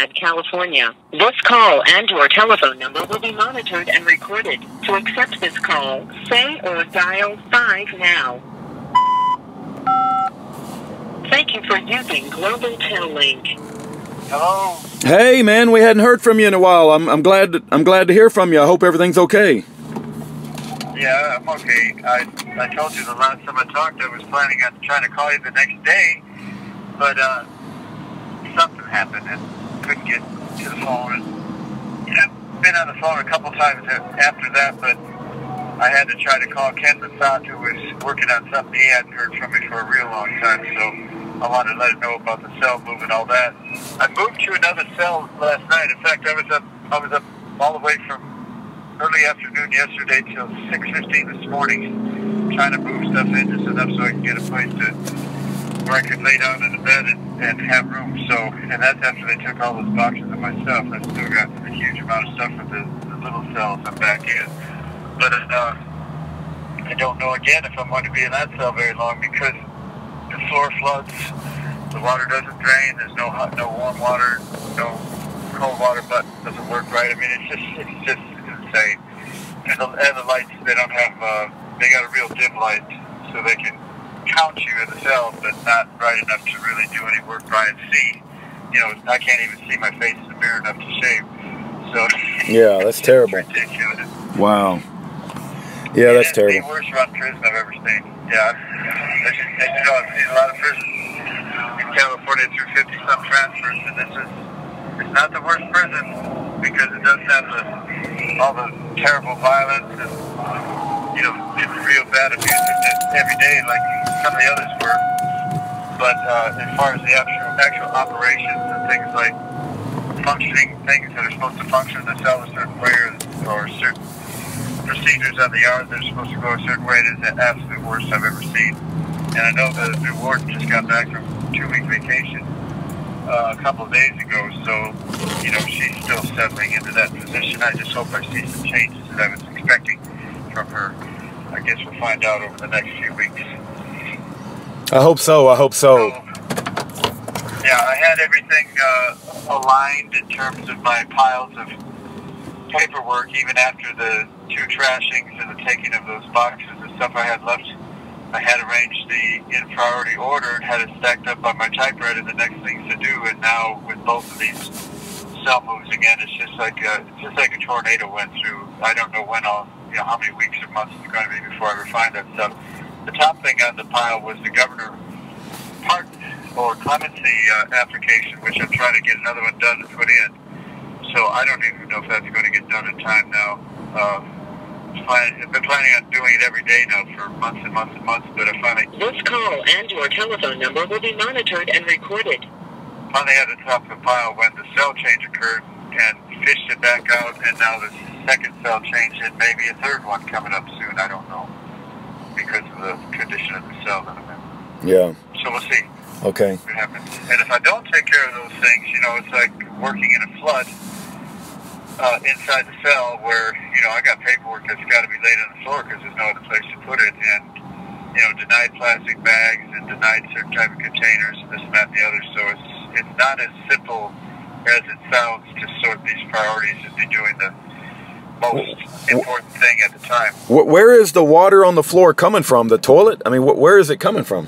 Riverside, California. This call and your telephone number will be monitored and recorded. To accept this call, say or dial 5 now. Thank you for using Global Tel Link. Hello. Hey, man, we hadn't heard from you in a while. I'm glad to hear from you. I hope everything's okay. Yeah, I'm okay. I told you the last time I talked, I was planning on trying to call you the next day, but something happened and couldn't get to the phone. And I've been on the phone a couple times after that, but I had to try to call Ken Lazor, who was working on something. He hadn't heard from me for a real long time, so I wanted to let him know about the cell move and all that. I moved to another cell last night. In fact, I was up all the way from early afternoon yesterday till 6:15 this morning, trying to move stuff in just enough so I can get a place where I could lay down in the bed and have room. So, and that's after they took all those boxes of my stuff. I still got a huge amount of stuff with the little cells I'm back in. But I don't know again if I'm going to be in that cell very long because the floor floods, the water doesn't drain, there's no warm water, no cold water button doesn't work right. I mean, it's just insane. And the lights, they don't have, they got a real dim light so they can count you in the cell, but not bright enough to really do any work by and see. You know, I can't even see my face in the mirror enough to shave. So yeah, that's terrible. It's ridiculous. Wow. Yeah, that's terrible. It's the worst run prison I've ever seen. Yeah, as you know, I've seen a lot of prisons in California through 50-some transfers, and it's not the worst prison because it doesn't have all the terrible violence and, you know, real bad abuse every day like some of the others were. But as far as the actual operations and things like functioning things that are supposed to function in the cell a certain way or certain procedures on the yard that are supposed to go a certain way, it is the absolute worst I've ever seen. And I know the new warden just got back from 2-week vacation a couple of days ago, so, you know, she's still settling into that position. I just hope I see some changes that I was expecting from her. I guess we'll find out over the next few weeks. I hope so. Yeah, I had everything aligned in terms of my piles of paperwork, even after the 2 trashings and the taking of those boxes and stuff I had left. I had arranged in priority order and had it stacked up on my typewriter, the next things to do. And now with both of these cell moves again, it's just like a tornado went through. I don't know how many weeks or months it's going to be before I refine that stuff. The top thing on the pile was the governor pardon or clemency application, which I'm trying to get another one done and put in. So I don't even know if that's going to get done in time now. I've been planning on doing it every day now for months and months and months, but I finally... This call and your telephone number will be monitored and recorded. Finally had the top of the pile when the cell change occurred and fished it back out, and now the second cell change and maybe a third one coming up soon. I don't know, because of the condition of the cell that I'm in. Yeah. So we'll see. Okay. What happens. And if I don't take care of those things, you know, it's like working in a flood inside the cell where, you know, I got paperwork that's got to be laid on the floor because there's no other place to put it, and, you know, denied plastic bags and denied certain type of containers and this and that and the other. So it's not as simple as it sounds to sort these priorities and be doing the most important thing at the time. Where is the water on the floor coming from? The toilet? I mean, where is it coming from?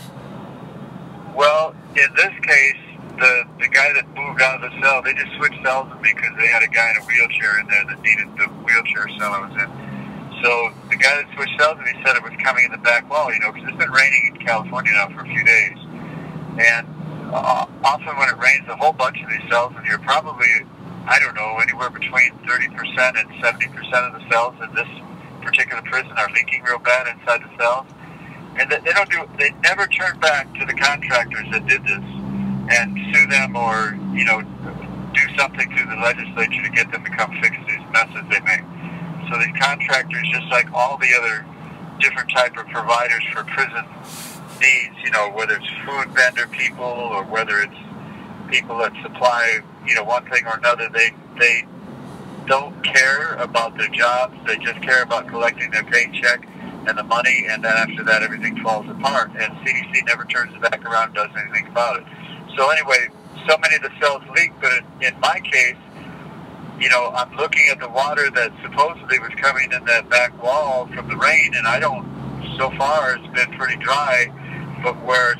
Well, in this case, the guy that moved out of the cell, they just switched cells with me because they had a guy in a wheelchair in there that needed the wheelchair cell I was in. So the guy that switched cells with me said it was coming in the back wall, you know, because it's been raining in California now for a few days. And often when it rains, a whole bunch of these cells in here, probably, I don't know, anywhere between 30% and 70% of the cells in this particular prison are leaking real bad inside the cells. And they never turn back to the contractors that did this and sue them or, you know, do something through the legislature to get them to come fix these messes they make. So these contractors, just like all the other different type of providers for prison needs, you know, whether it's food vendor people or whether it's people that supply, you know, one thing or another, they don't care about their jobs. They just care about collecting their paycheck and the money, and then after that everything falls apart, and CDC never turns it back around and does anything about it. So anyway, so many of the cells leak, but in my case, you know, I'm looking at the water that supposedly was coming in that back wall from the rain, and so far it's been pretty dry, but where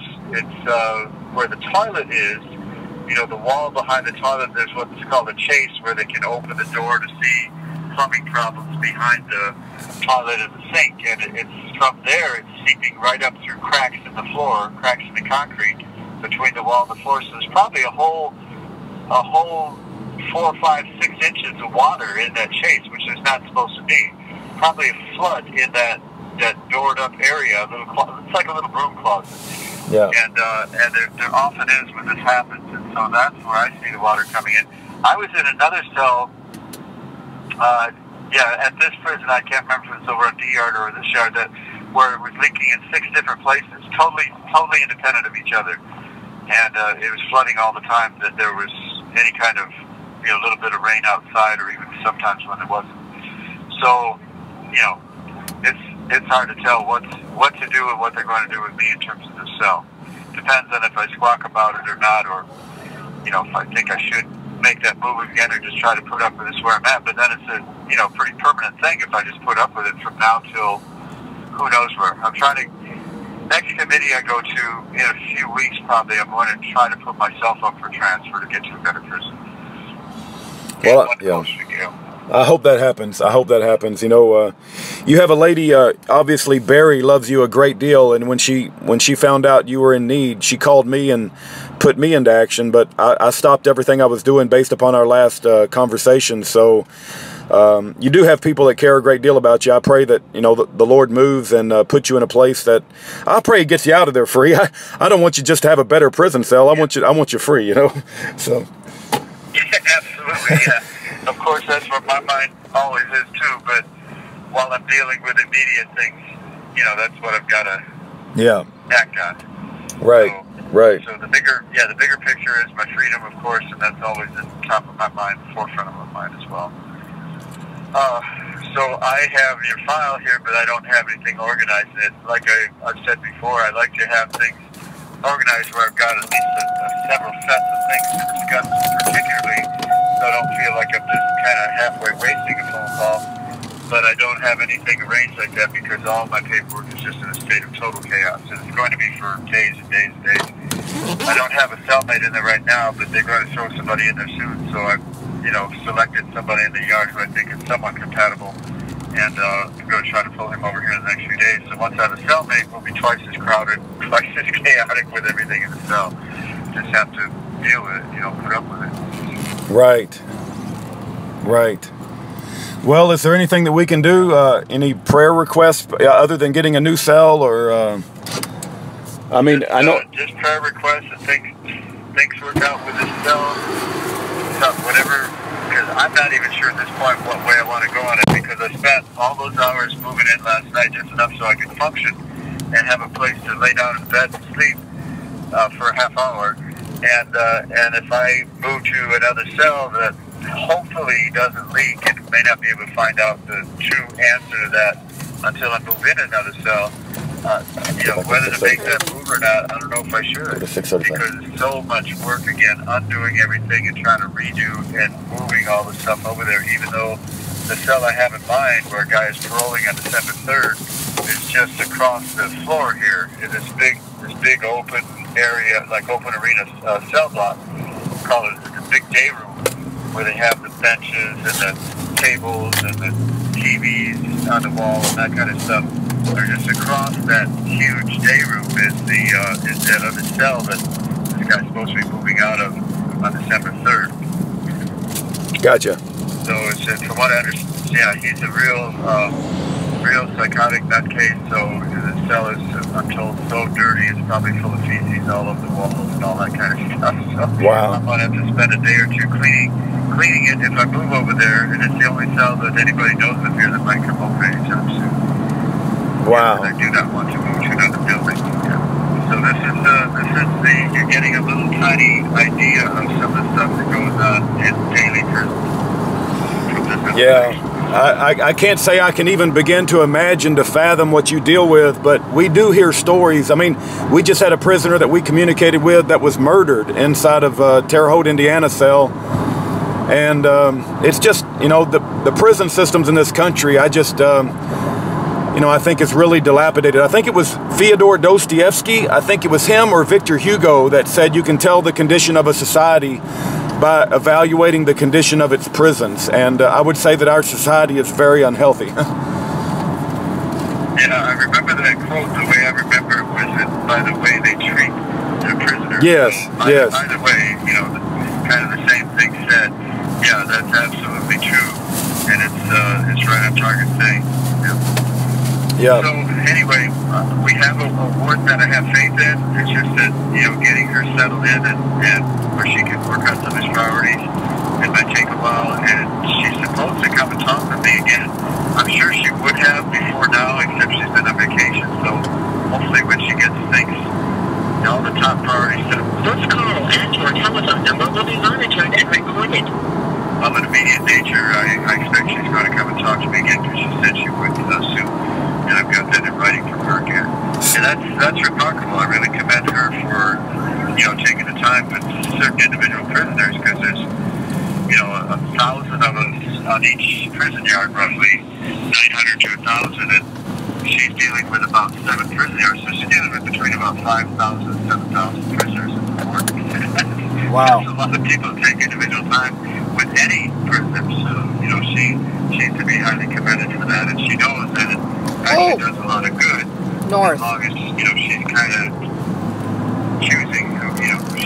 where the toilet is, you know, the wall behind the toilet, there's what's called a chase, where they can open the door to see plumbing problems behind the toilet and the sink, and it's from there, it's seeping right up through cracks in the floor, cracks in the concrete between the wall and the floor. So there's probably a whole 4, 5, 6 inches of water in that chase, which there's not supposed to be. Probably a flood in that doored up area. It's like a little broom closet. Yeah. And there often is when this happens, and so that's where I see the water coming in. I was in another cell. At this prison, I can't remember if it's over on D Yard or this yard, where it was leaking in 6 different places, totally independent of each other, and it was flooding all the time. That there was any kind of little bit of rain outside, or even sometimes when there wasn't. So, it's hard to tell what to do and what they're going to do with me in terms of the cell. Depends on if I squawk about it or not, or if I think I should make that move again or just try to put up with this where I'm at. But then it's a pretty permanent thing if I just put up with it from now till who knows where. I'm trying to, next committee I go to in a few weeks probably, I'm going to try to put myself up for transfer to get to a better prison. Well, yeah. I hope that happens. I hope that happens. You have a lady, obviously Barry loves you a great deal, and when she found out you were in need, she called me and put me into action, but I stopped everything I was doing based upon our last conversation. So you do have people that care a great deal about you. I pray that the Lord moves and puts you in a place that, I pray, gets you out of there free. I don't want you just to have a better prison cell. I want you free. So. Yeah, absolutely. Yeah. Of course, that's where my mind always is too. But while I'm dealing with immediate things, that's what I've got to act on. Right. Right. So the bigger picture is my freedom, of course, and that's always at the top of my mind, the forefront of my mind as well. So I have your file here, but I don't have anything organized in it. Like I've said before, I like to have things organized where I've got at least several sets of things to discuss, particularly so I don't feel like I'm just kind of halfway wasting a phone call. But I don't have anything arranged like that because all my paperwork is just in a state of total chaos. And it's going to be for days and days and days. I don't have a cellmate in there right now, but they're going to throw somebody in there soon. So I've, selected somebody in the yard who I think is somewhat compatible. And I'm going to try to pull him over here in the next few days. So once I have a cellmate, we'll be twice as crowded, twice as chaotic with everything in the cell. Just have to deal with it, put up with it. Right. Right. Well, is there anything that we can do? Any prayer requests other than getting a new cell, or? I know. Just prayer requests and things work out with this cell. Whatever. Because I'm not even sure at this point what way I want to go on it, because I spent all those hours moving in last night just enough so I could function and have a place to lay down in bed and sleep for a half hour. And if I move to another cell that hopefully doesn't leak, and may not be able to find out the true answer to that until I move in another cell, whether to make that move or not, I don't know if I should, because it's so much work again, undoing everything and trying to redo and moving all the stuff over there, even though the cell I have in mind, where a guy is paroling on December 3rd, is just across the floor here in this big open area, like open arena cell block. Call it the big day room, where they have the benches and the tables and the TVs on the wall and that kind of stuff. They're just across that huge day room is that other cell that this guy's supposed to be moving out of on December 3rd. Gotcha. So it's from what I understand, he's a real psychotic nutcase. So the cell is, I'm told, so dirty, it's probably full of feces all over the walls and all that kind of stuff. So wow. I'm gonna have to spend a day or two cleaning it if I move over there, and it's the only cell that anybody knows of here that might come over anytime soon. Wow. And I do not want to move to another building. Yeah. So this is you're getting a little tiny idea of some of the stuff that goes on in daily prison. Yeah. I can't say I can even begin to imagine, to fathom what you deal with, but we do hear stories. I mean, we just had a prisoner that we communicated with that was murdered inside of a Terre Haute, Indiana cell. And it's just, you know, the prison systems in this country, I just, you know, I think it's really dilapidated. I think it was Fyodor Dostoevsky, I think it was him or Victor Hugo that said you can tell the condition of a society by evaluating the condition of its prisons. And I would say that our society is very unhealthy. Yeah, I remember that quote. The way I remember it was by the way they treat their prisoners. Yes, so yes. Either way, you know, kind of the same thing said. Yeah, that's absolutely true, and it's right on target thing. Yeah. So anyway, we have a ward that I have faith in. It's just that, you know, getting her settled in and where she can work on some of these priorities, it might take a while. And she's supposed to come and talk with me again. I'm sure she would have before now, except she's been on vacation. So hopefully when she gets things, all the top priorities set. This call and your telephone number will be monitored and recorded. Of an immediate nature, I expect she's going to come and talk to me again because she said she would soon. And I've got that in writing from her again. And that's remarkable. I really commend her for, you know, taking the time with certain individual prisoners, because there's, you know, 1,000 of us on each prison yard, roughly 900 to 1,000, and she's dealing with about 7 prison yards, so she's dealing with between about 5,000 and 7,000 prisoners in the ward. Wow. There's a lot of people that take individual time with any prisoner, so, you know, she seems to be highly commended for that, and she knows that it actually does a lot of good. North. As long as, you know, she's kind of choosing, you know, who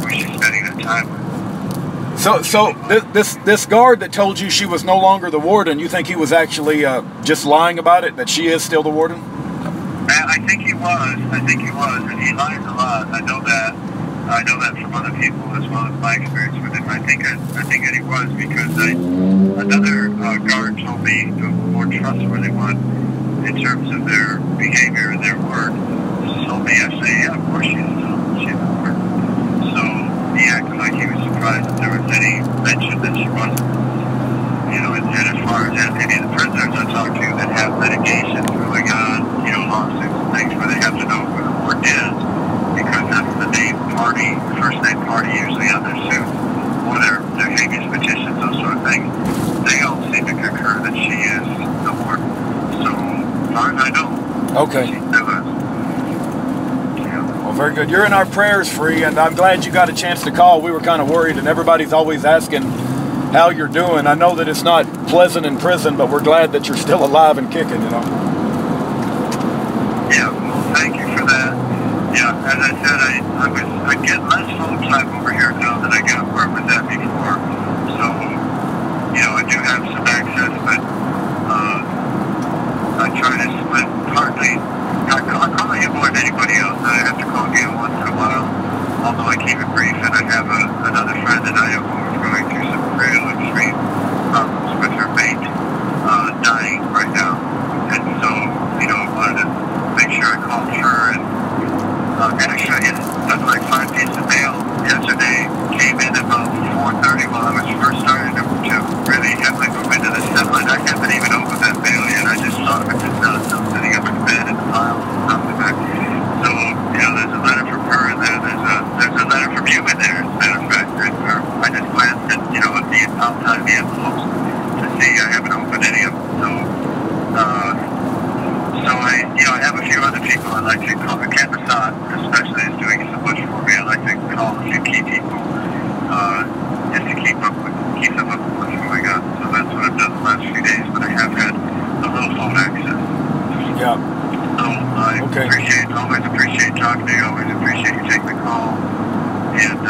she's spending that time with. So this guard that told you she was no longer the warden, you think he was actually just lying about it, that she is still the warden? I think he was, and he lies a lot. I know that from other people as well as my experience with him. I think that he was, because another guard told me the more trustworthy one in terms of their behavior and their word. Told me yesterday, yeah, of course she's the word. So he acted like he was surprised that there was any mention that she wasn't. You know, and as far as any of the prisoners I talked to that have litigation going on, you know, lawsuits and things where they have to know who the ward is, because that's the name party, first name party usually on their suit, or their habeas petitions, those sort of things, they all seem to concur that she is the warden. So, as far as I know, okay. She still is. Yeah. Well, very good. You're in our prayers, Free, and I'm glad you got a chance to call. We were kind of worried, and everybody's always asking how you're doing. I know that it's not pleasant in prison, but we're glad that you're still alive and kicking, you know. Yeah, well, thank you for that. Yeah, as I said, I get less phone time over here now than I got where I was at before. So, you know, I do have some access, but I try to split partly. I call you more than anybody else. I have to call you once in a while, although I keep it brief. And I have another friend that I know who's going through some real extreme problems with her mate dying right now. And so, you know, I wanted to make sure I called her, and actually it's like 5 pieces of mail yesterday came in about 4:30 while I was first starting to really heavily move into the settlement. I haven't even opened that mail yet. I just thought of it just now, so I'm sitting up in bed in the pile and something back. So, you know, there's a letter from her in there. There's a letter from you in there, as a matter of fact. I just glanced at, you know, at the outside of the envelopes to see. I haven't opened any of them. So I have a few other people I'd like to call. Ken Masad, especially, is doing so much for me. I'd like to call a few key people just to keep them up with what's going on. So that's what I've done the last few days, but I have had a little phone access. Yeah. So I always appreciate talking to you. Always appreciate you taking the call. And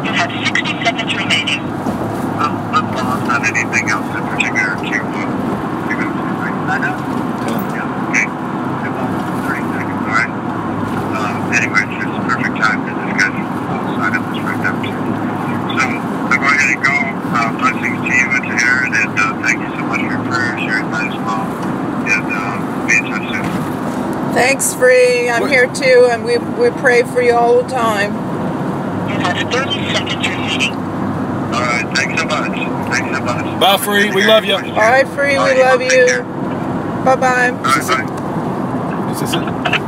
you have 60 seconds remaining. Let's pause on anything else in particular to go through. I know. Yeah. Okay. 30 seconds. All right. Anyway, it's just perfect time to discuss sign up this right now too. So go ahead and go. Blessings to you and to Aaron, and thank you so much for your prayers. You're in as well. And be in touch soon. Thanks, Free. I'm here too, and we pray for you all the time. You have 30 seconds remaining. All right. Thanks so much. Thanks so much. Bye, Free. We love you. All right, Free. We love you. Bye-bye. All right, bye. Is this it?